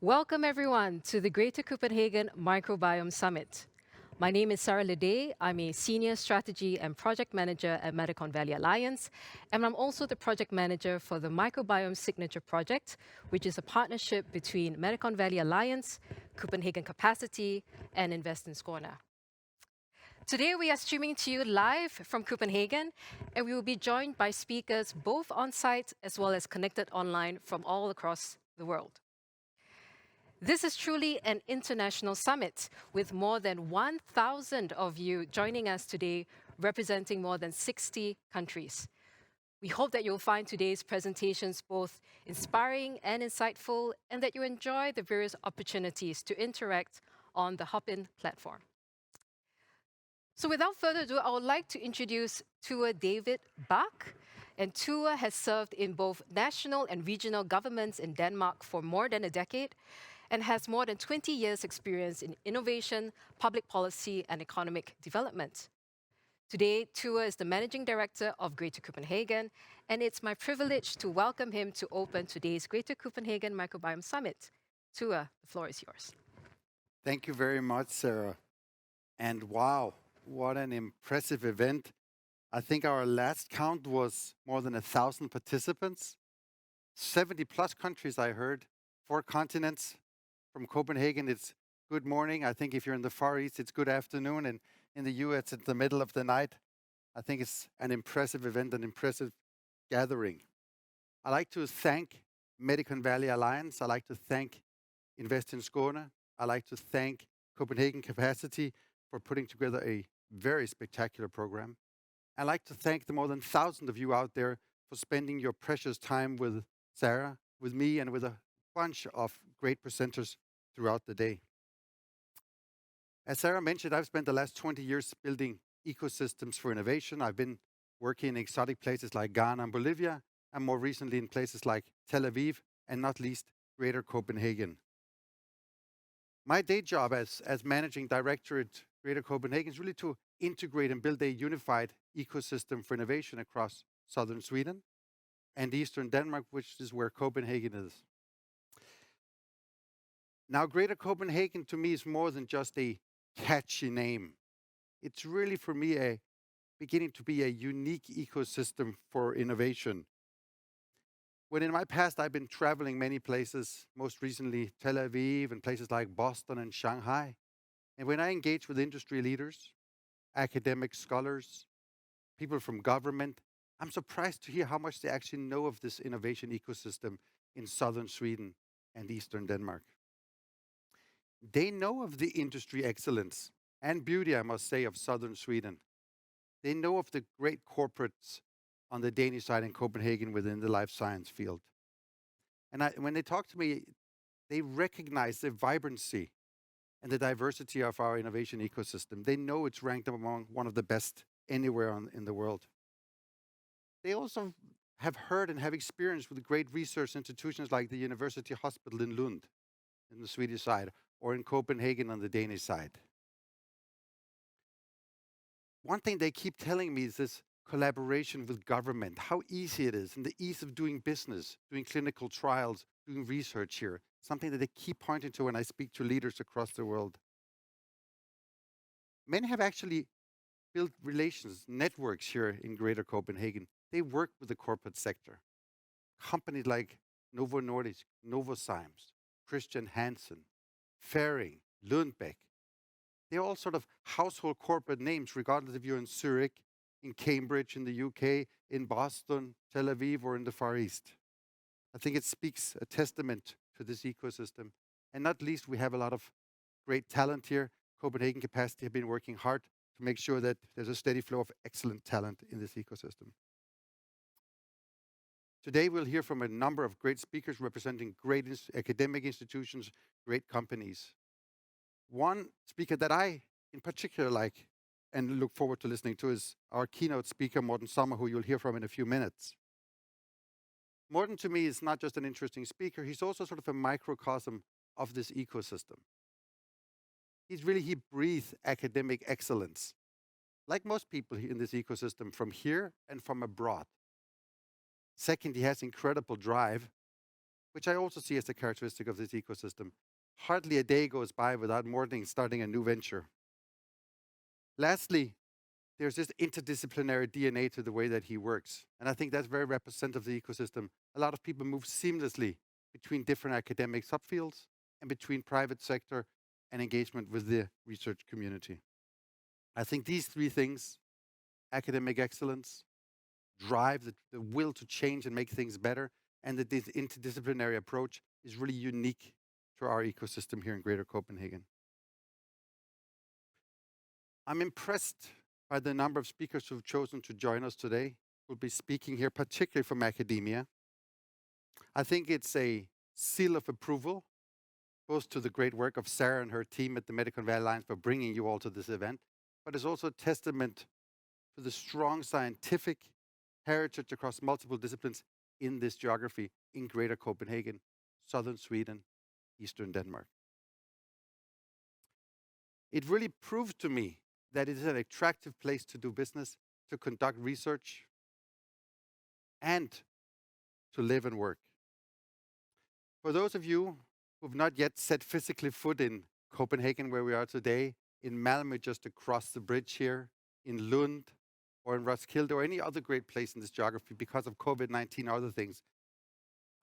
Welcome everyone to the Greater Copenhagen Microbiome Summit. My name is Sarah Ledet. I'm a Senior Strategy and Project Manager at Medicon Valley Alliance, and I'm also the Project Manager for the Microbiome Signature Project, which is a partnership between Medicon Valley Alliance, Copenhagen Capacity and Invest in Skåne. Today we are streaming to you live from Copenhagen, and we will be joined by speakers both on-site as well as connected online from all across the world. This is truly an international summit with more than 1,000 of you joining us today, representing more than 60 countries. We hope that you'll find today's presentations both inspiring and insightful, and that you enjoy the various opportunities to interact on the Hop-In platform. So without further ado, I would like to introduce Tua David Bach. And Tua has served in both national and regional governments in Denmark for more than a decade, and has more than 20 years experience in innovation, public policy, and economic development. Today, Tua is the Managing Director of Greater Copenhagen, and it's my privilege to welcome him to open today's Greater Copenhagen Microbiome Summit. Tua, the floor is yours. Thank you very much, Sarah. And wow, what an impressive event. I think our last count was more than 1,000 participants, 70 plus countries I heard, 4 continents. From Copenhagen, it's good morning. I think if you're in the Far East, it's good afternoon. And in the US, it's the middle of the night. I think it's an impressive event, an impressive gathering. I'd like to thank Medicon Valley Alliance. I'd like to thank Invest in Skåne. I'd like to thank Copenhagen Capacity for putting together a very spectacular program. I'd like to thank the more than 1,000 of you out there for spending your precious time with Sarah, with me, and with a bunch of great presenters throughout the day. As Sarah mentioned, I've spent the last 20 years building ecosystems for innovation. I've been working in exotic places like Ghana and Bolivia, and more recently in places like Tel Aviv, and not least Greater Copenhagen. My day job as Managing Director at Greater Copenhagen is really to integrate and build a unified ecosystem for innovation across southern Sweden and eastern Denmark, which is where Copenhagen is. Now, Greater Copenhagen to me is more than just a catchy name. It's really, for me, beginning to be a unique ecosystem for innovation. When in my past I've been traveling many places, most recently Tel Aviv and places like Boston and Shanghai, and when I engage with industry leaders, academic scholars, people from government, I'm surprised to hear how much they actually know of this innovation ecosystem in southern Sweden and eastern Denmark. They know of the industry excellence and beauty, I must say, of southern Sweden. They know of the great corporates on the Danish side in Copenhagen within the life science field. And when they talk to me, they recognize the vibrancy and the diversity of our innovation ecosystem. They know it's ranked among one of the best anywhere in the world. They also have heard and have experience with great research institutions like the University Hospital in Lund, in the Swedish side, or in Copenhagen on the Danish side. One thing they keep telling me is this collaboration with government, how easy it is, and the ease of doing business, doing clinical trials, doing research here, something that they keep pointing to when I speak to leaders across the world. Many have actually built relations, networks here in Greater Copenhagen. They work with the corporate sector. Companies like Novo Nordisk, Novozymes, Christian Hansen, Ferring, Lundbeck. They're all sort of household corporate names, regardless if you're in Zurich, in Cambridge, in the UK, in Boston, Tel Aviv, or in the Far East. I think it speaks a testament to this ecosystem. And not least, we have a lot of great talent here. Copenhagen Capacity have been working hard to make sure that there's a steady flow of excellent talent in this ecosystem. Today, we'll hear from a number of great speakers representing great academic institutions, great companies. One speaker that I, in particular, like and look forward to listening to is our keynote speaker, Morten Sommer, who you'll hear from in a few minutes. Morten, to me, is not just an interesting speaker, he's also sort of a microcosm of this ecosystem. He breathes academic excellence, like most people in this ecosystem, from here and from abroad. Second, he has incredible drive. which I also see as a characteristic of this ecosystem. Hardly a day goes by without Morten starting a new venture. Lastly, there's this interdisciplinary DNA to the way that he works. And I think that's very representative of the ecosystem. A lot of people move seamlessly between different academic subfields and between private sector and engagement with the research community. I think these three things, academic excellence, drive, the will to change and make things better, and that this interdisciplinary approach is really unique to our ecosystem here in Greater Copenhagen. I'm impressed by the number of speakers who've chosen to join us today, who'll be speaking here, particularly from academia. I think it's a seal of approval, both to the great work of Sarah and her team at the Medicon Valley Alliance for bringing you all to this event, but it's also a testament to the strong scientific heritage across multiple disciplines in this geography in Greater Copenhagen, southern Sweden, eastern Denmark. It really proved to me that it is an attractive place to do business, to conduct research, and to live and work. For those of you who've not yet set physically foot in Copenhagen, where we are today, in Malmö, just across the bridge here, in Lund, or in Roskilde, or any other great place in this geography because of COVID-19 or other things,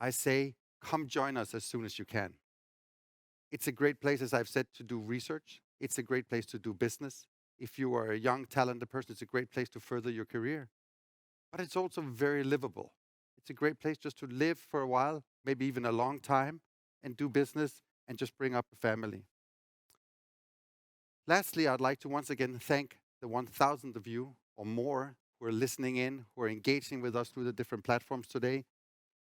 I say, come join us as soon as you can. It's a great place, as I've said, to do research. It's a great place to do business. If you are a young, talented person, it's a great place to further your career. But it's also very livable. It's a great place just to live for a while, maybe even a long time, and do business and just bring up a family. Lastly, I'd like to once again thank the 1,000 of you or more who are listening in, who are engaging with us through the different platforms today.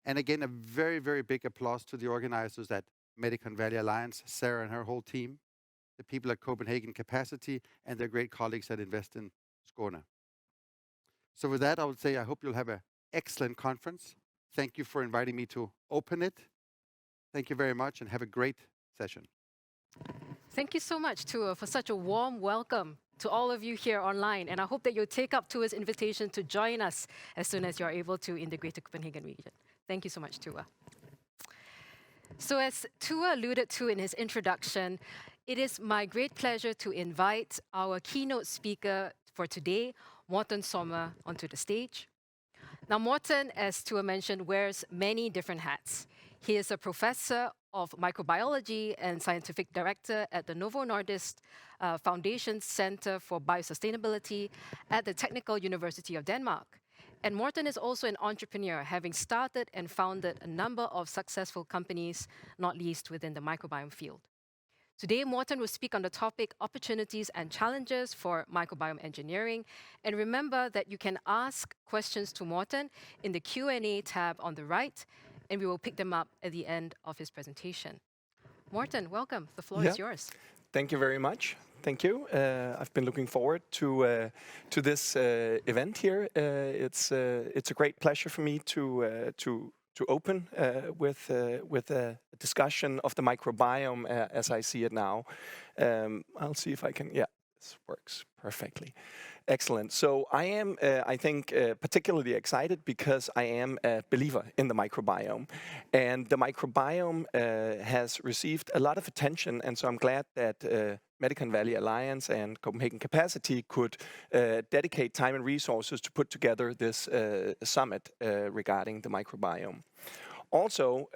And again, a very, very big applause to the organizers at Medicon Valley Alliance, Sarah and her whole team, the people at Copenhagen Capacity, and their great colleagues at Invest in Skåne. So with that, I would say I hope you'll have an excellent conference. Thank you for inviting me to open it. Thank you very much and have a great session. Thank you so much, Tua, for such a warm welcome to all of you here online. And I hope that you'll take up Tua's invitation to join us as soon as you're able to in the Greater Copenhagen region. Thank you so much, Tua. So as Tua alluded to in his introduction, it is my great pleasure to invite our keynote speaker for today, Morten Sommer, onto the stage. Now, Morten, as Tua mentioned, wears many different hats. He is a professor of microbiology and scientific director at the Novo Nordisk Foundation Center for Biosustainability at the Technical University of Denmark. And Morten is also an entrepreneur, having started and founded a number of successful companies, not least within the microbiome field. Today, Morten will speak on the topic opportunities and challenges for microbiome engineering. And remember that you can ask questions to Morten in the Q&A tab on the right, and we will pick them up at the end of his presentation. Morten, welcome. The floor is yours. Thank you very much. Thank you. I've been looking forward to this event here. It's a great pleasure for me to open with a discussion of the microbiome as I see it now. I'll see if I can. Yeah, this works perfectly. Excellent. So I am, I think, particularly excited because I am a believer in the microbiome. And the microbiome has received a lot of attention, and so I'm glad that Medicon Valley Alliance and Copenhagen Capacity could dedicate time and resources to put together this summit regarding the microbiome. Also,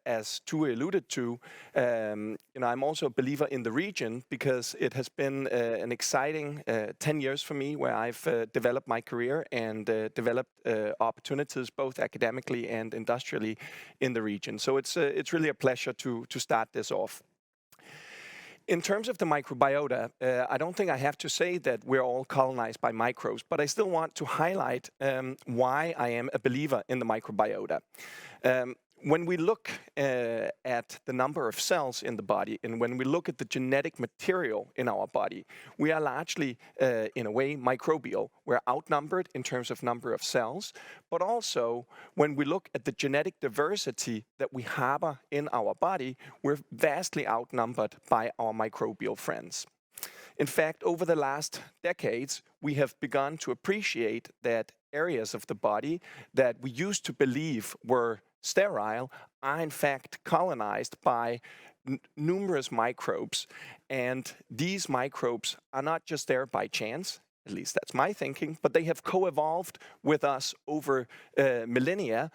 as Tue alluded to, I'm also a believer in the region because it has been an exciting 10 years for me where I've developed my career and developed opportunities both academically and industrially in the region. So it's really a pleasure to start this off. In terms of the microbiota, I don't think I have to say that we're all colonized by microbes, but I still want to highlight why I am a believer in the microbiota. When we look at the number of cells in the body and when we look at the genetic material in our body, we are largely, in a way, microbial. We're outnumbered in terms of number of cells, but also when we look at the genetic diversity that we harbor in our body, we're vastly outnumbered by our microbial friends. In fact, over the last decades, we have begun to appreciate that areas of the body that we used to believe were sterile are in fact colonized by numerous microbes. And these microbes are not just there by chance, at least that's my thinking, but they have co-evolved with us over millennia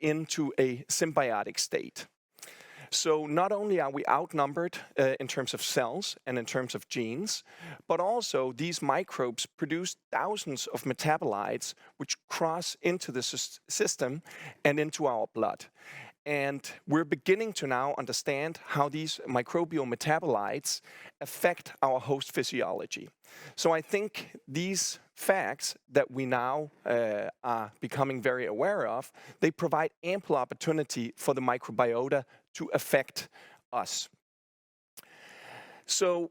into a symbiotic state. So not only are we outnumbered in terms of cells and in terms of genes, but also these microbes produce thousands of metabolites which cross into the system and into our blood. And we're beginning to now understand how these microbial metabolites affect our host physiology. So I think these facts that we now are becoming very aware of, they provide ample opportunity for the microbiota to affect us. So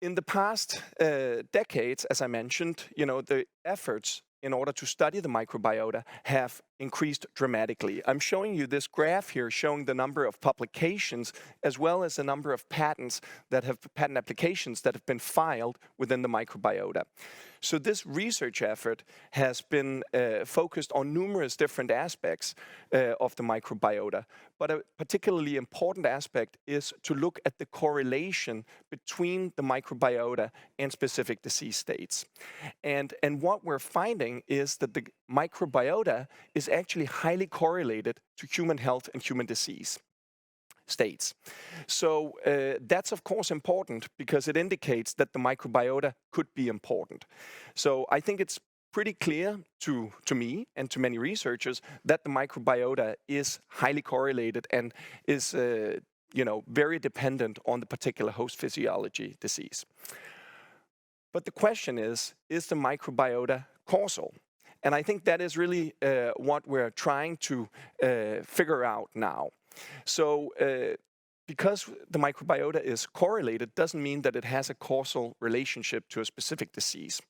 in the past decades, as I mentioned, the efforts in order to study the microbiota have increased dramatically. I'm showing you this graph here showing the number of publications as well as the number of patent applications that have been filed within the microbiota. So this research effort has been focused on numerous different aspects of the microbiota, but a particularly important aspect is to look at the correlation between the microbiota and specific disease states. And what we're finding is that the microbiota is actually highly correlated to human health and human disease states. So that's of course important because it indicates that the microbiota could be important. So I think it's pretty clear to me and to many researchers that the microbiota is highly correlated and is very dependent on the particular host physiology disease. But the question is the microbiota causal? And I think that is really what we're trying to figure out now. So because the microbiota is correlated doesn't mean that it has a causal relationship to a specific disease.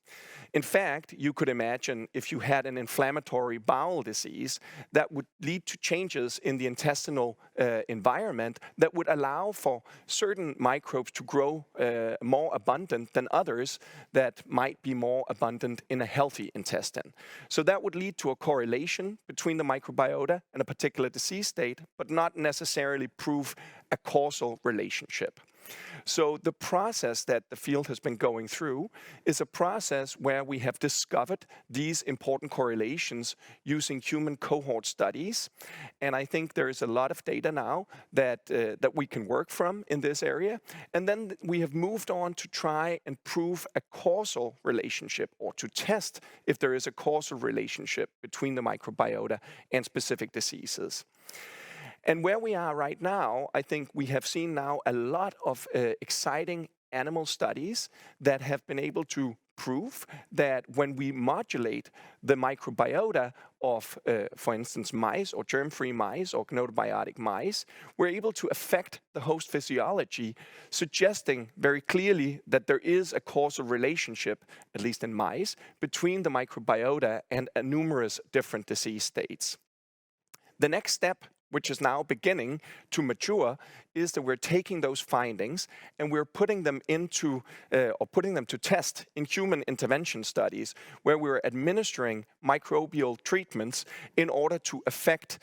In fact, you could imagine if you had an inflammatory bowel disease that would lead to changes in the intestinal environment that would allow for certain microbes to grow more abundant than others that might be more abundant in a healthy intestine. So that would lead to a correlation between the microbiota and a particular disease state, but not necessarily prove a causal relationship. So the process that the field has been going through is a process where we have discovered these important correlations using human cohort studies. And I think there is a lot of data now that we can work from in this area. And then we have moved on to try and prove a causal relationship or to test if there is a causal relationship between the microbiota and specific diseases. And where we are right now, I think we have seen now a lot of exciting animal studies that have been able to prove that when we modulate the microbiota of, for instance, mice or germ-free mice or gnotobiotic mice, we're able to affect the host physiology, suggesting very clearly that there is a causal relationship, at least in mice, between the microbiota and numerous different disease states. The next step, which is now beginning to mature, is that we're taking those findings and we're putting them into, putting them to test in human intervention studies, where we're administering microbial treatments in order to affect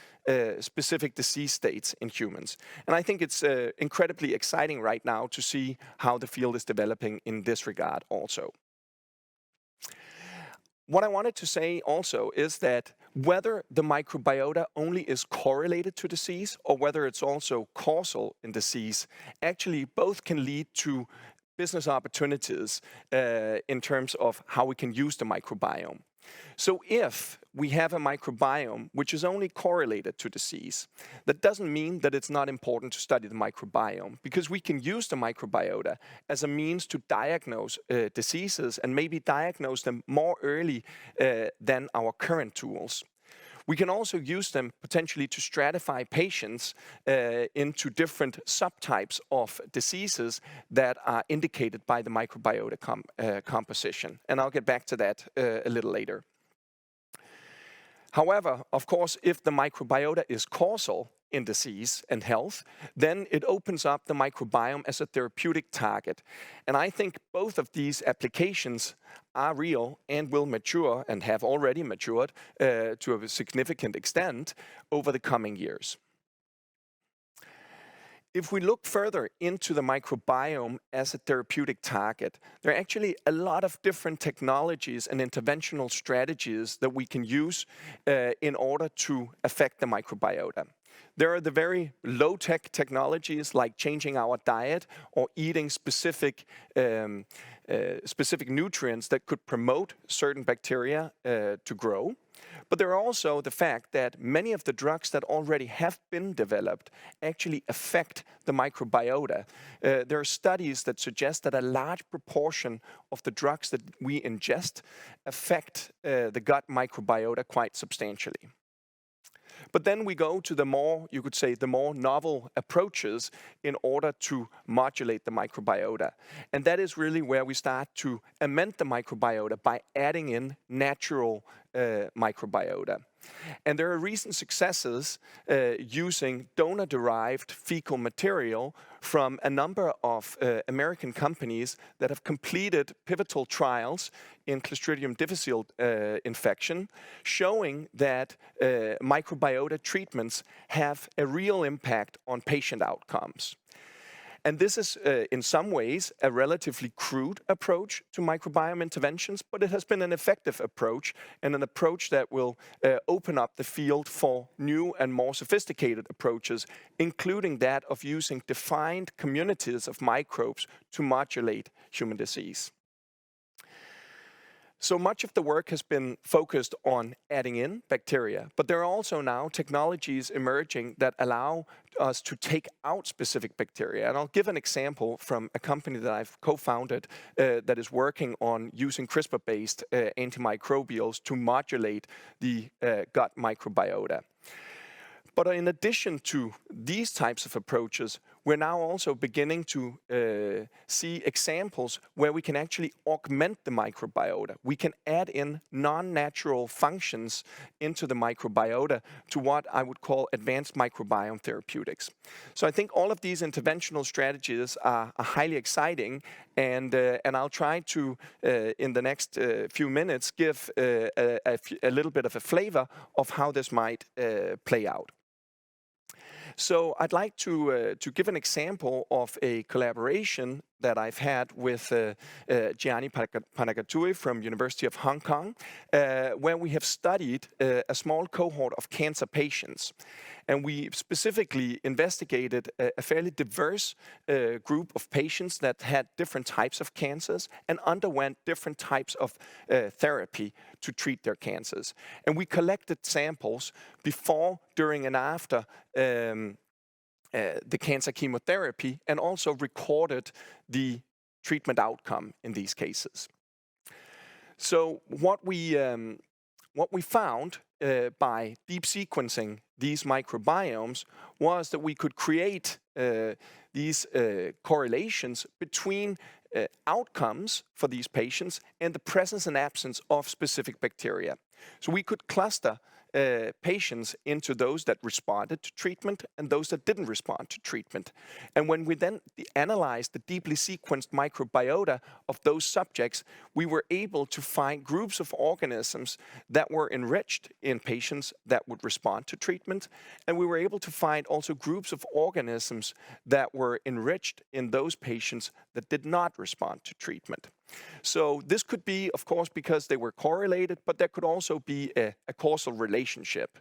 specific disease states in humans. And I think it's incredibly exciting right now to see how the field is developing in this regard also. What I wanted to say also is that whether the microbiota only is correlated to disease or whether it's also causal in disease, actually both can lead to business opportunities in terms of how we can use the microbiome. So if we have a microbiome which is only correlated to disease, that doesn't mean that it's not important to study the microbiome, because we can use the microbiota as a means to diagnose diseases and maybe diagnose them more early than our current tools. We can also use them potentially to stratify patients into different subtypes of diseases that are indicated by the microbiota composition. And I'll get back to that a little later. However, of course, if the microbiota is causal in disease and health, then it opens up the microbiome as a therapeutic target. And I think both of these applications are real and will mature and have already matured to a significant extent over the coming years. If we look further into the microbiome as a therapeutic target, there are actually a lot of different technologies and interventional strategies that we can use in order to affect the microbiota. There are the very low-tech technologies like changing our diet or eating specific nutrients that could promote certain bacteria to grow. But there are also the fact that many of the drugs that already have been developed actually affect the microbiota. There are studies that suggest that a large proportion of the drugs that we ingest affect the gut microbiota quite substantially. But then we go to the more, you could say, the more novel approaches in order to modulate the microbiota. And that is really where we start to amend the microbiota by adding in natural microbiota. And there are recent successes using donor-derived fecal material from a number of American companies that have completed pivotal trials in Clostridium difficile infection, showing that microbiota treatments have a real impact on patient outcomes. And this is, in some ways, a relatively crude approach to microbiome interventions, but it has been an effective approach and an approach that will open up the field for new and more sophisticated approaches, including that of using defined communities of microbes to modulate human disease. So much of the work has been focused on adding in bacteria, but there are also now technologies emerging that allow us to take out specific bacteria. And I'll give an example from a company that I've co-founded that is working on using CRISPR-based antimicrobials to modulate the gut microbiota. But in addition to these types of approaches, we're now also beginning to see examples where we can actually augment the microbiota. We can add in non-natural functions into the microbiota to what I would call advanced microbiome therapeutics. So I think all of these interventional strategies are highly exciting, and I'll try to, in the next few minutes, give a little bit of a flavor of how this might play out. So I'd like to give an example of a collaboration that I've had with Gianni Panagatui from University of Hong Kong, where we have studied a small cohort of cancer patients. And we specifically investigated a fairly diverse group of patients that had different types of cancers and underwent different types of therapy to treat their cancers. And we collected samples before, during, and after the cancer chemotherapy, and also recorded the treatment outcome in these cases. So what we found by deep sequencing these microbiomes was that we could create these correlations between outcomes for these patients and the presence and absence of specific bacteria. So we could cluster patients into those that responded to treatment and those that didn't respond to treatment. And when we then analyzed the deeply sequenced microbiota of those subjects, we were able to find groups of organisms that were enriched in patients that would respond to treatment. And we were able to find also groups of organisms that were enriched in those patients that did not respond to treatment. So this could be, of course, because they were correlated, but there could also be a causal relationship.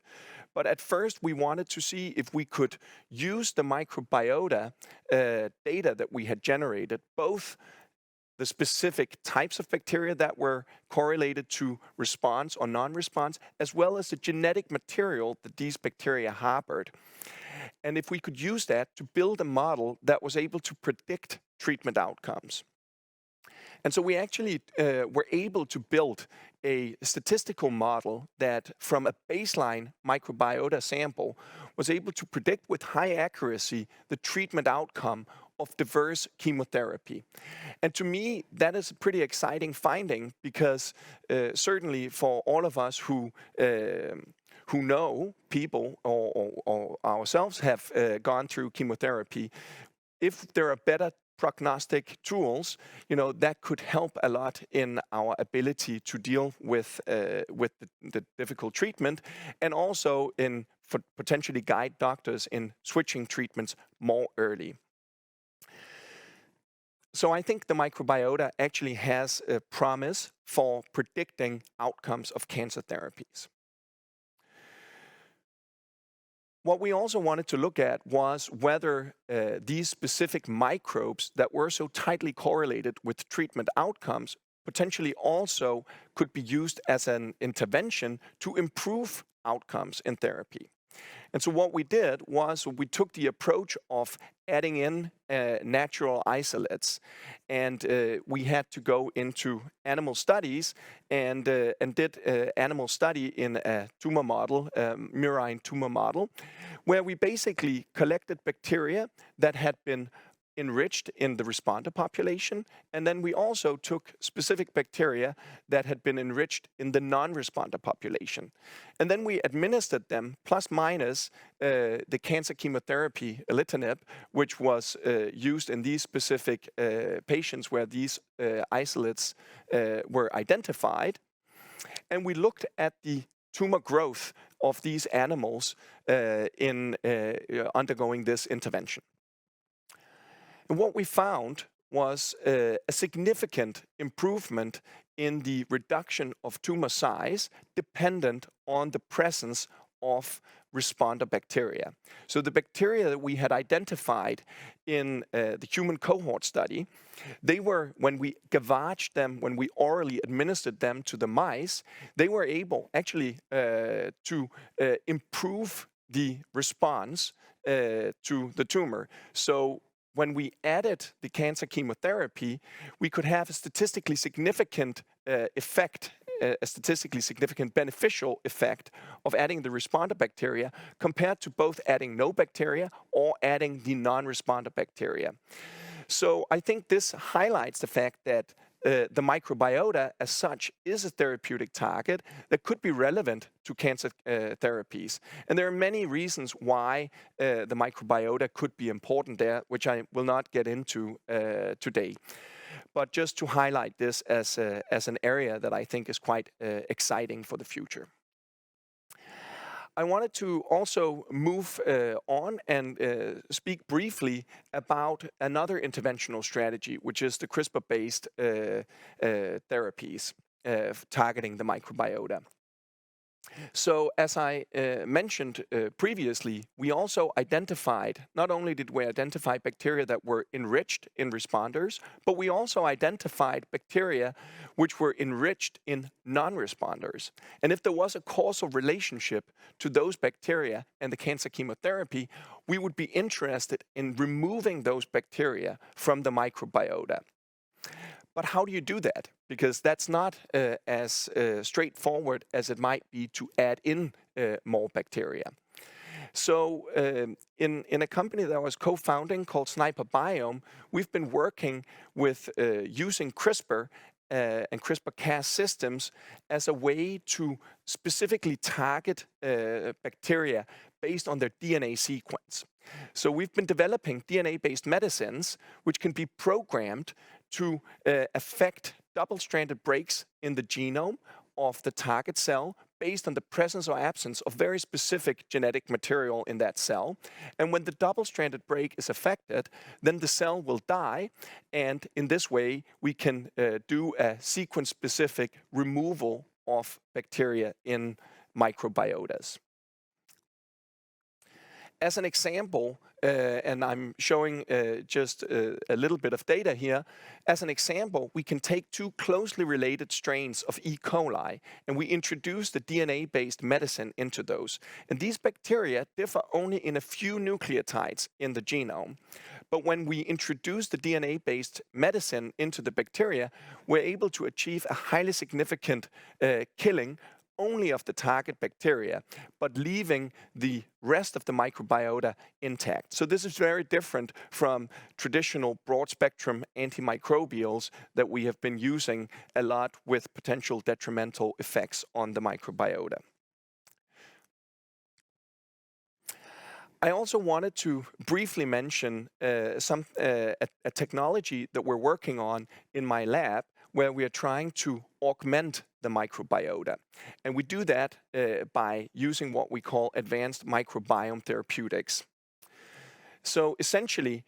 But at first, we wanted to see if we could use the microbiota data that we had generated, both the specific types of bacteria that were correlated to response or non-response, as well as the genetic material that these bacteria harbored. And if we could use that to build a model that was able to predict treatment outcomes. And so we actually were able to build a statistical model that from a baseline microbiota sample was able to predict with high accuracy the treatment outcome of diverse chemotherapy. And to me, that is a pretty exciting finding because certainly for all of us who who know people or ourselves have gone through chemotherapy, if there are better prognostic tools, that could help a lot in our ability to deal with the difficult treatment, and also for potentially guide doctors in switching treatments more early. So I think the microbiota actually has a promise for predicting outcomes of cancer therapies. What we also wanted to look at was whether these specific microbes that were so tightly correlated with treatment outcomes potentially also could be used as an intervention to improve outcomes in therapy. And so what we did was we took the approach of adding in natural isolates, and we had to go into animal studies and did an animal study in a tumor model, murine tumor model, where we basically collected bacteria that had been enriched in the responder population, and then we also took specific bacteria that had been enriched in the non-responder population. And then we administered them plus minus the cancer chemotherapy alitinib, which was used in these specific patients where these isolates were identified. And we looked at the tumor growth of these animals in undergoing this intervention. And what we found was a significant improvement in the reduction of tumor size dependent on the presence of responder bacteria. So the bacteria that we had identified in the human cohort study, they were, when we gavaged them, when we orally administered them to the mice, they were able actually to improve the response to the tumor. So when we added the cancer chemotherapy, we could have a statistically significant effect, a statistically significant beneficial effect of adding the responder bacteria compared to both adding no bacteria or adding the non-responder bacteria. So I think this highlights the fact that the microbiota as such is a therapeutic target that could be relevant to cancer therapies. And there are many reasons why the microbiota could be important there, which I will not get into today. But just to highlight this as an area that I think is quite exciting for the future. I wanted to also move on and speak briefly about another interventional strategy, which is the CRISPR-based therapies targeting the microbiota. So as I mentioned previously, we also identified, not only did we identify bacteria that were enriched in responders, but we also identified bacteria which were enriched in non-responders. And if there was a causal relationship to those bacteria and the cancer chemotherapy, we would be interested in removing those bacteria from the microbiota. But how do you do that? Because that's not as straightforward as it might be to add in more bacteria. So in a company that I was co-founding called Sniper Biome, we've been working with using CRISPR and CRISPR-Cas systems as a way to specifically target bacteria based on their DNA sequence. So we've been developing DNA-based medicines which can be programmed to affect double-stranded breaks in the genome of the target cell based on the presence or absence of very specific genetic material in that cell. And when the double-stranded break is affected, then the cell will die. And in this way, we can do a sequence-specific removal of bacteria in microbiotas. As an example, and I'm showing just a little bit of data here. As an example, we can take two closely related strains of E. coli, and we introduce the DNA-based medicine into those. And these bacteria differ only in a few nucleotides in the genome. But when we introduce the DNA-based medicine into the bacteria, we're able to achieve a highly significant killing only of the target bacteria, but leaving the rest of the microbiota intact. So this is very different from traditional broad-spectrum antimicrobials that we have been using a lot with potential detrimental effects on the microbiota. I also wanted to briefly mention a technology that we're working on in my lab, where we are trying to augment the microbiota. And we do that by using what we call advanced microbiome therapeutics. So essentially,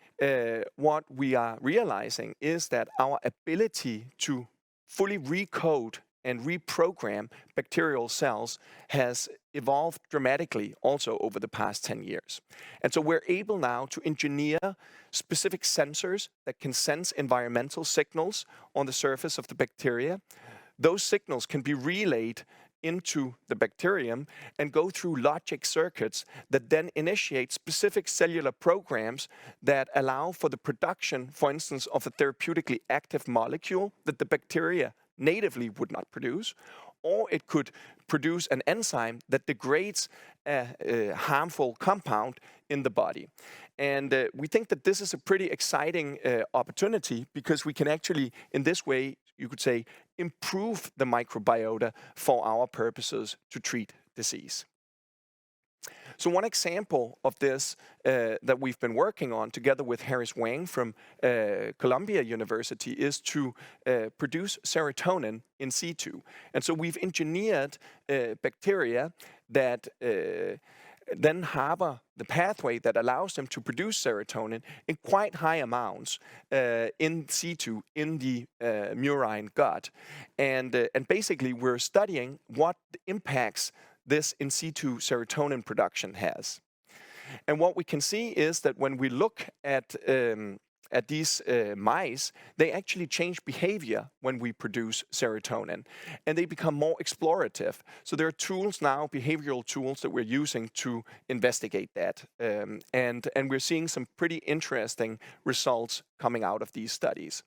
what we are realizing is that our ability to fully recode and reprogram bacterial cells has evolved dramatically also over the past 10 years. And so we're able now to engineer specific sensors that can sense environmental signals on the surface of the bacteria. Those signals can be relayed into the bacterium and go through logic circuits that then initiate specific cellular programs that allow for the production, for instance, of a therapeutically active molecule that the bacteria natively would not produce, or it could produce an enzyme that degrades a harmful compound in the body. And we think that this is a pretty exciting opportunity, because we can actually, in this way, you could say, improve the microbiota for our purposes to treat disease. So one example of this that we've been working on together with Harris Wang from Columbia University is to produce serotonin in situ. And so we've engineered bacteria that then harbor the pathway that allows them to produce serotonin in quite high amounts in situ in the murine gut. And basically we're studying what impacts this in situ serotonin production has. And what we can see is that when we look at these mice, they actually change behavior when we produce serotonin, and they become more explorative. So there are tools now, behavioral tools, that we're using to investigate that. And we're seeing some pretty interesting results coming out of these studies.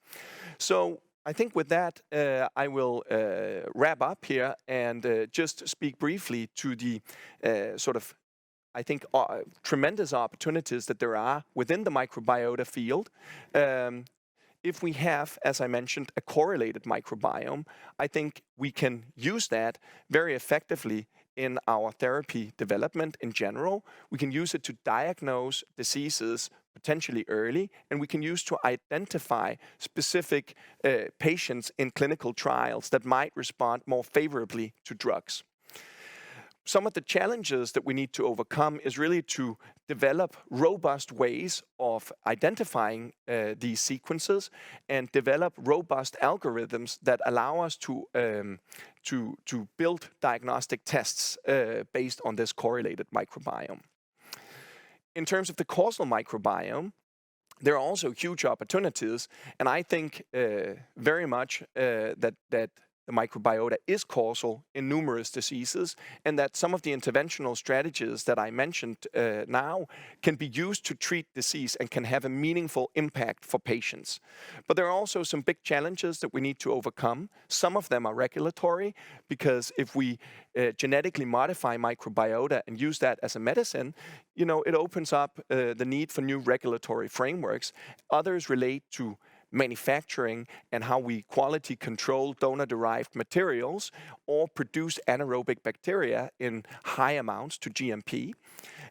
So I think with that, I will wrap up here and just speak briefly to the I think, tremendous opportunities that there are within the microbiota field. If we have, as I mentioned, a correlated microbiome, I think we can use that very effectively in our therapy development in general. We can use it to diagnose diseases potentially early, and we can use to identify specific patients in clinical trials that might respond more favorably to drugs. Some of the challenges that we need to overcome is really to develop robust ways of identifying these sequences and develop robust algorithms that allow us to build diagnostic tests based on this correlated microbiome. In terms of the causal microbiome, there are also huge opportunities, and I think very much that the microbiota is causal in numerous diseases, and that some of the interventional strategies that I mentioned now can be used to treat disease and can have a meaningful impact for patients. But there are also some big challenges that we need to overcome. Some of them are regulatory, because if we genetically modify microbiota and use that as a medicine, it opens up the need for new regulatory frameworks. Others relate to manufacturing and how we quality control donor-derived materials or produce anaerobic bacteria in high amounts to GMP.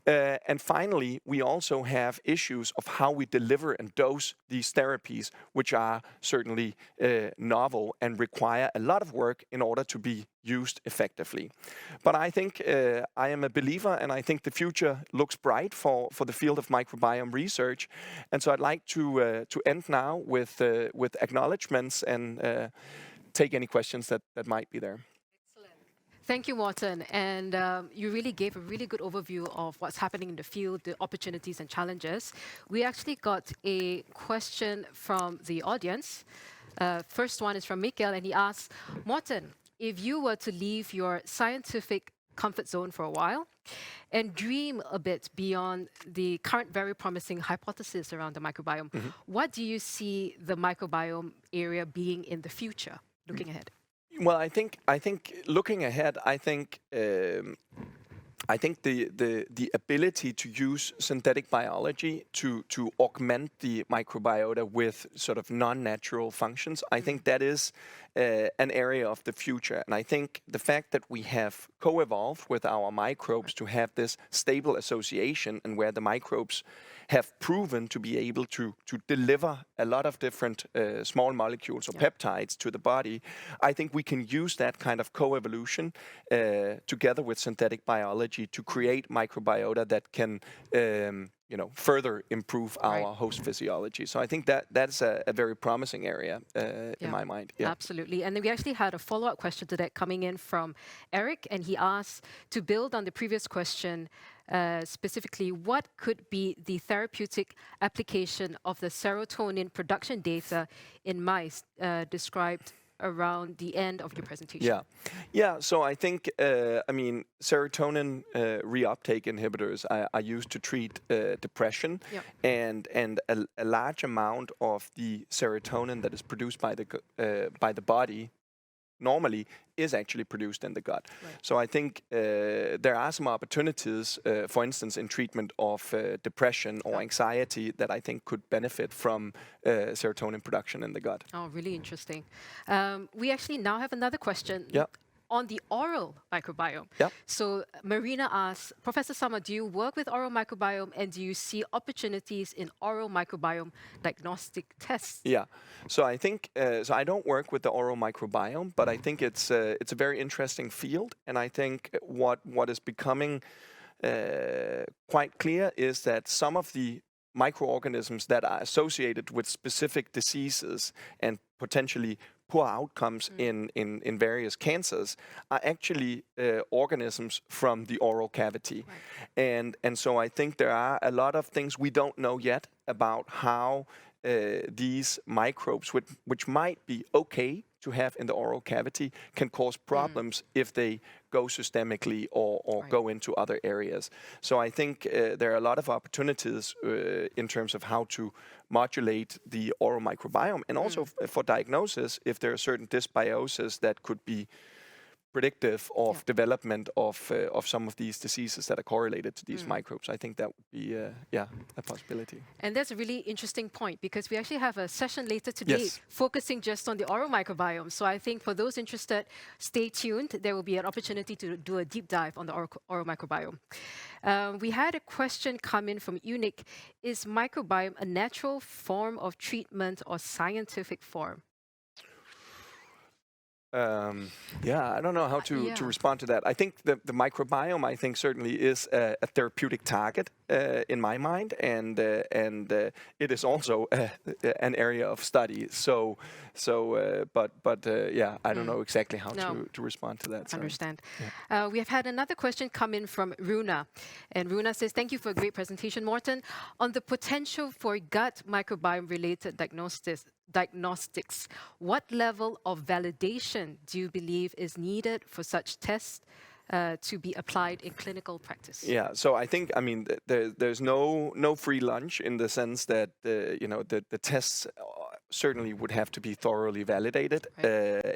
And finally, we also have issues of how we deliver and dose these therapies, which are certainly novel and require a lot of work in order to be used effectively. But I think I am a believer, and I think the future looks bright for the field of microbiome research. And so I'd like to end now with acknowledgements and take any questions that might be there. Thank you, Morten. And you really gave a really good overview of what's happening in the field, the opportunities and challenges. We actually got a question from the audience. First one is from Mikkel, and he asks, Morten, if you were to leave your scientific comfort zone for a while and dream a bit beyond the current very promising hypothesis around the microbiome, what do you see the microbiome area being in the future, looking ahead? Well, I think looking ahead, I think I think the ability to use synthetic biology to augment the microbiota with sort of non-natural functions, I think that is an area of the future. And I think the fact that we have co-evolved with our microbes to have this stable association, and where the microbes have proven to be able to deliver a lot of different small molecules or peptides to the body, I think we can use that kind of co-evolution together with synthetic biology to create microbiota that can further improve our host physiology. So I think that's a very promising area in my mind. Yeah. Absolutely. And then we actually had a follow-up question to that coming in from Eric, and he asked, to build on the previous question, specifically, what could be the therapeutic application of the serotonin production data in mice described around the end of your presentation? Yeah. So I think, serotonin reuptake inhibitors are used to treat depression, and a large amount of the serotonin that is produced by the body normally is actually produced in the gut. So I think there are some opportunities, for instance, in treatment of depression or anxiety that I think could benefit from serotonin production in the gut. Oh, really interesting. We actually now have another question on the oral microbiome. So Marina asks, Professor Summer, do you work with oral microbiome, and do you see opportunities in oral microbiome diagnostic tests? Yeah, so I think, so I don't work with the oral microbiome, but I think it's a very interesting field, and I think what is becoming quite clear is that some of the microorganisms that are associated with specific diseases and potentially poor outcomes in various cancers are actually organisms from the oral cavity. And so I think there are a lot of things we don't know yet about how these microbes, which might be okay to have in the oral cavity, can cause problems if they go systemically or go into other areas. So I think there are a lot of opportunities in terms of how to modulate the oral microbiome, and also for diagnosis if there are certain dysbioses that could be predictive of development of some of these diseases that are correlated to these microbes. I think that would be a possibility. And that's a really interesting point, because we actually have a session later today focusing just on the oral microbiome. So I think for those interested, stay tuned. There will be an opportunity to do a deep dive on the oral microbiome. We had a question come in from Unique. Is microbiome a natural form of treatment or scientific form? I don't know how to respond to that. I think the microbiome, I think, certainly is a therapeutic target in my mind, and it is also an area of study. I don't know exactly how to respond to that. So. Understand. Yeah. We have had another question come in from Runa, and Runa says, "Thank you for a great presentation, Morten. On the potential for gut microbiome-related diagnostics, what level of validation do you believe is needed for such tests to be applied in clinical practice?" Yeah, so I think, there's no free lunch, in the sense that the tests certainly would have to be thoroughly validated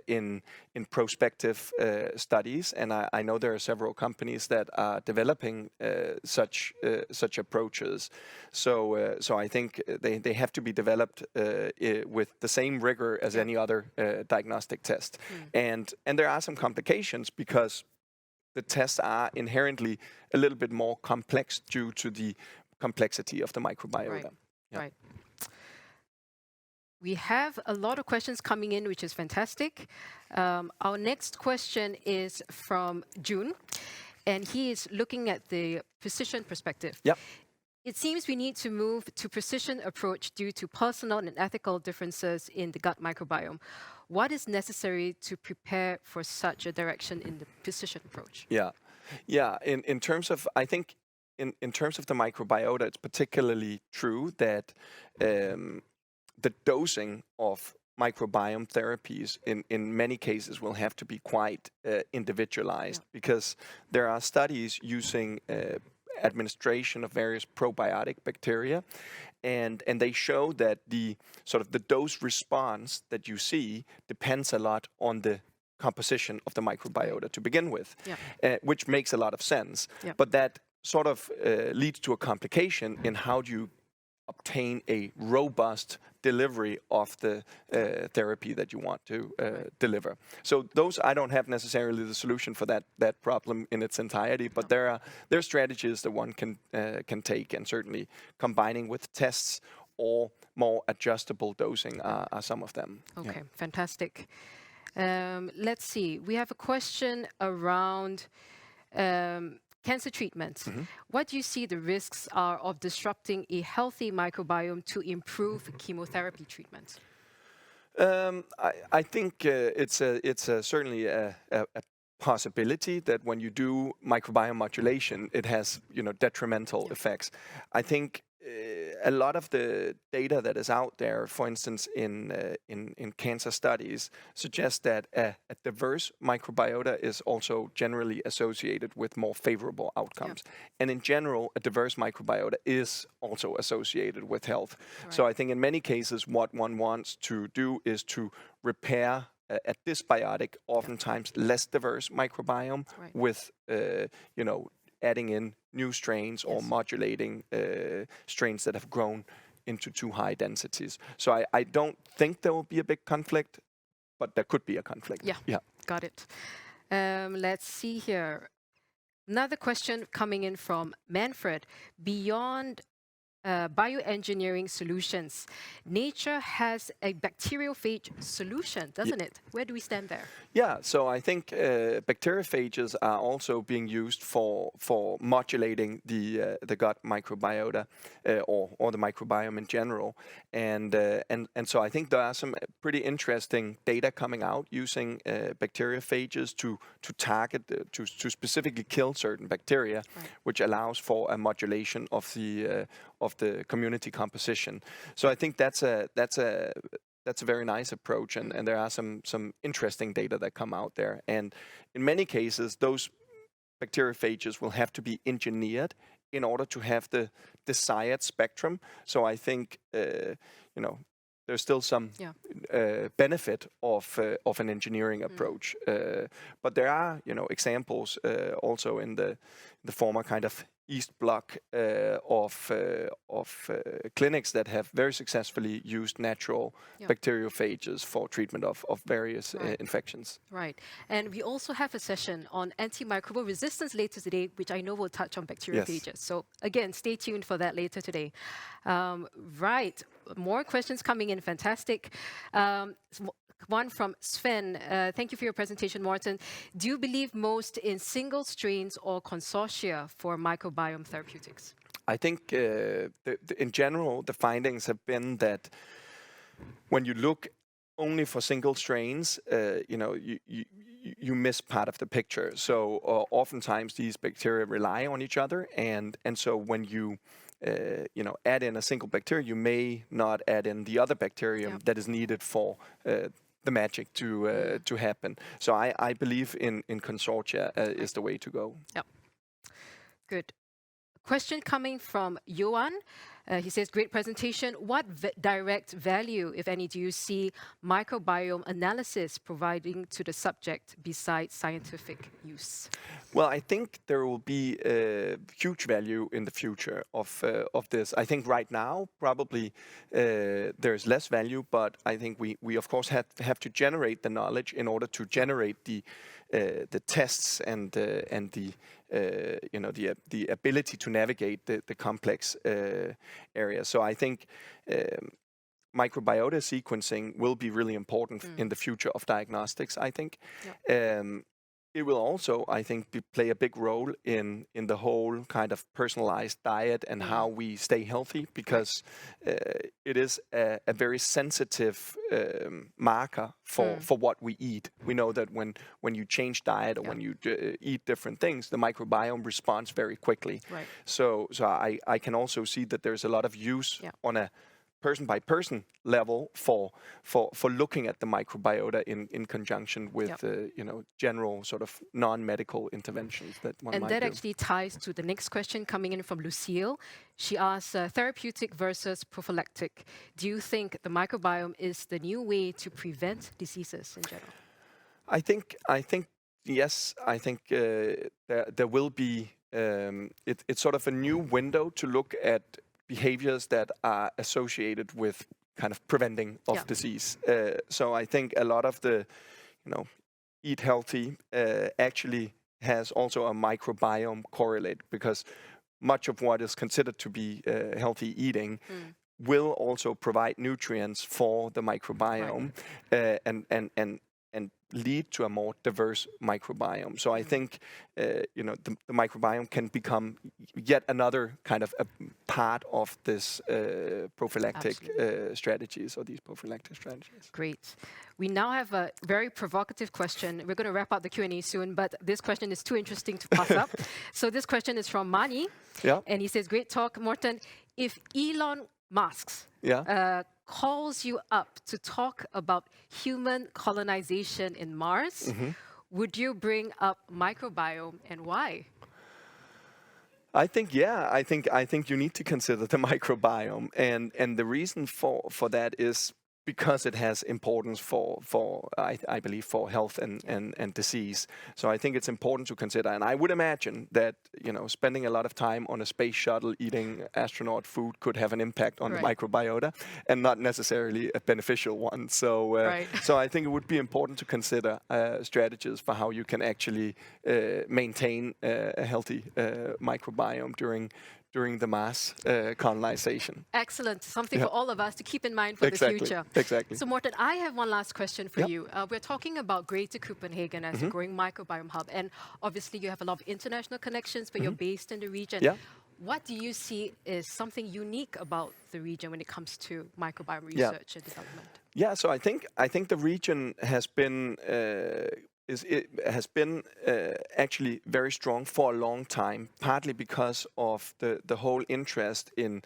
in prospective studies, and I know there are several companies that are developing such approaches. So I think they have to be developed with the same rigor as any other diagnostic test, and there are some complications because the tests are inherently a little bit more complex due to the complexity of the microbiota. Right. We have a lot of questions coming in, which is fantastic. Our next question is from June, and he is looking at the precision perspective. It seems we need to move to precision approach due to personal and ethical differences in the gut microbiome. What is necessary to prepare for such a direction in the precision approach? In terms of, I think, in terms of the microbiota, it's particularly true that the dosing of microbiome therapies in many cases will have to be quite individualized, because there are studies using administration of various probiotic bacteria, and they show that the dose response that you see depends a lot on the composition of the microbiota to begin with, Yeah. which makes a lot of sense. Yeah. But that sort of leads to a complication in how do you obtain a robust delivery of the therapy that you want to deliver. So those, I don't have necessarily the solution for that problem in its entirety, but there are strategies that one can take, and certainly combining with tests or more adjustable dosing are some of them. Okay, fantastic. Let's see. We have a question around cancer treatment. What do you see the risks are of disrupting a healthy microbiome to improve chemotherapy treatment? I think it's certainly a possibility that when you do microbiome modulation, it has detrimental effects. I think a lot of the data that is out there, for instance, in cancer studies, suggests that a diverse microbiota is also generally associated with more favorable outcomes. And in general, a diverse microbiota is also associated with health. Right. So I think in many cases, what one wants to do is to repair a dysbiotic, oftentimes less diverse microbiome with, adding in new strains or modulating strains that have grown into too high densities. So I don't think there will be a big conflict, but there could be a conflict. Yeah. Got it. Let's see here. Another question coming in from Manfred. Beyond bioengineering solutions, nature has a bacteriophage solution, doesn't it? Where do we stand there? Yeah, so I think bacteriophages are also being used for modulating the gut microbiota or the microbiome in general, and so I think there are some pretty interesting data coming out using bacteriophages to target to specifically kill certain bacteria, which allows for a modulation of the community composition. So I think that's a very nice approach, and there are some interesting data that come out there. And in many cases, those bacteriophages will have to be engineered in order to have the desired spectrum. So I think there's still some benefit of an engineering approach. But there are examples also in the former kind of East Bloc of clinics that have very successfully used natural bacteriophages for treatment of various infections. Right. And we also have a session on antimicrobial resistance later today, which I know will touch on bacteriophages. Yes. So again, stay tuned for that later today. Right. More questions coming in. Fantastic. One from Sven. Thank you for your presentation, Morten. Do you believe most in single strains or consortia for microbiome therapeutics? I think in general, the findings have been that when you look only for single strains, you miss part of the picture. So oftentimes these bacteria rely on each other, and so when you add in a single bacteria, you may not add in the other bacterium that is needed for the magic to happen. So I believe in consortia is the way to go. Yep. Good. Question coming from Johan. He says, great presentation. What direct value, if any, do you see microbiome analysis providing to the subject besides scientific use? Well, I think there will be huge value in the future of this. I think right now, probably there's less value, but I think we of course have to generate the knowledge in order to generate the tests and the ability to navigate the complex areas. So I think microbiota sequencing will be really important in the future of diagnostics, I think. It will also, I think, play a big role in the whole kind of personalized diet and how we stay healthy, because it is a very sensitive marker for what we eat. We know that when you change diet or when you eat different things, the microbiome responds very quickly. Right. So I can also see that there's a lot of use on a person-by-person level for looking at the microbiota in conjunction with general sort of non-medical interventions that one might do. And that actually ties to the next question coming in from Lucille. She asks, therapeutic versus prophylactic. Do you think the microbiome is the new way to prevent diseases in general? I think yes. I think there will be. It's sort of a new window to look at behaviors that are associated with kind of preventing of disease. So I think a lot of the, eat healthy actually has also a microbiome correlate, because much of what is considered to be healthy eating will also provide nutrients for the microbiome, and lead to a more diverse microbiome. So I think the microbiome can become yet another kind of a part of this prophylactic strategies, or these prophylactic strategies. Great. We now have a very provocative question. We're going to wrap up the Q&A soon, but this question is too interesting to pass up. So this question is from Mani, and he says, "Great talk, Morten. If Elon Musk calls you up to talk about human colonization in Mars, would you bring up microbiome, and why?" I think I think you need to consider the microbiome, and the reason for that is because it has importance for I believe for health and disease. So I think it's important to consider, and I would imagine that spending a lot of time on a space shuttle eating astronaut food could have an impact on the microbiota, and not necessarily a beneficial one. So so I think it would be important to consider strategies for how you can actually maintain a healthy microbiome during the Mars colonization. Excellent. Something for all of us to keep in mind for the future. Exactly. So Morten, I have one last question for you. We're talking about Greater Copenhagen as a growing microbiome hub, and obviously you have a lot of international connections, but you're based in the region. What do you see is something unique about the region when it comes to microbiome research and development? Yeah, so I think the region has been actually very strong for a long time, partly because of the whole interest in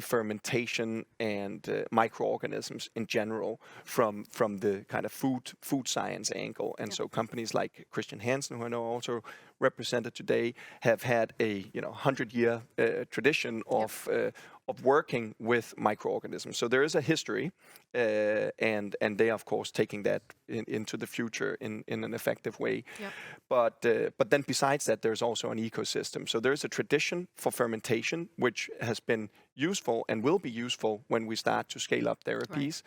fermentation and microorganisms in general from the kind of food science angle. And so companies like Christian Hansen, who I know also represented today, have had a 100-year tradition of working with microorganisms. So there is a history, and they are of course taking that into the future in an effective way. But then besides that, there's also an ecosystem. So there's a tradition for fermentation, which has been useful and will be useful when we start to scale up therapies.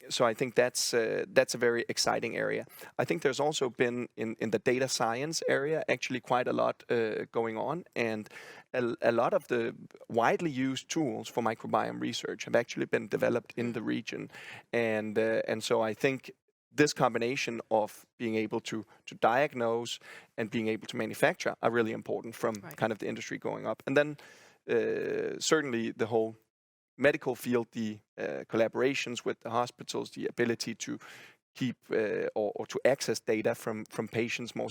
So I think that's a very exciting area. I think there's also been in the data science area actually quite a lot going on, and a lot of the widely used tools for microbiome research have actually been developed in the region, and so I think this combination of being able to diagnose and being able to manufacture are really important from kind of the industry going up. And then certainly the whole medical field, the collaborations with the hospitals, the ability to keep or to access data from patients more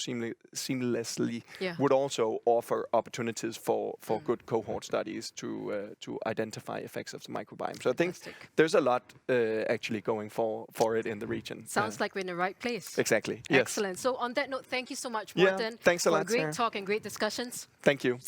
seamlessly would also offer opportunities for good cohort studies to identify effects of the microbiome. So I think there's a lot actually going for it in the region. Sounds like we're in the right place. Exactly. Yes. Excellent. So on that note, thank you so much, Morten. Thanks a lot, for a great Sarah. talk and great discussions. Thank you.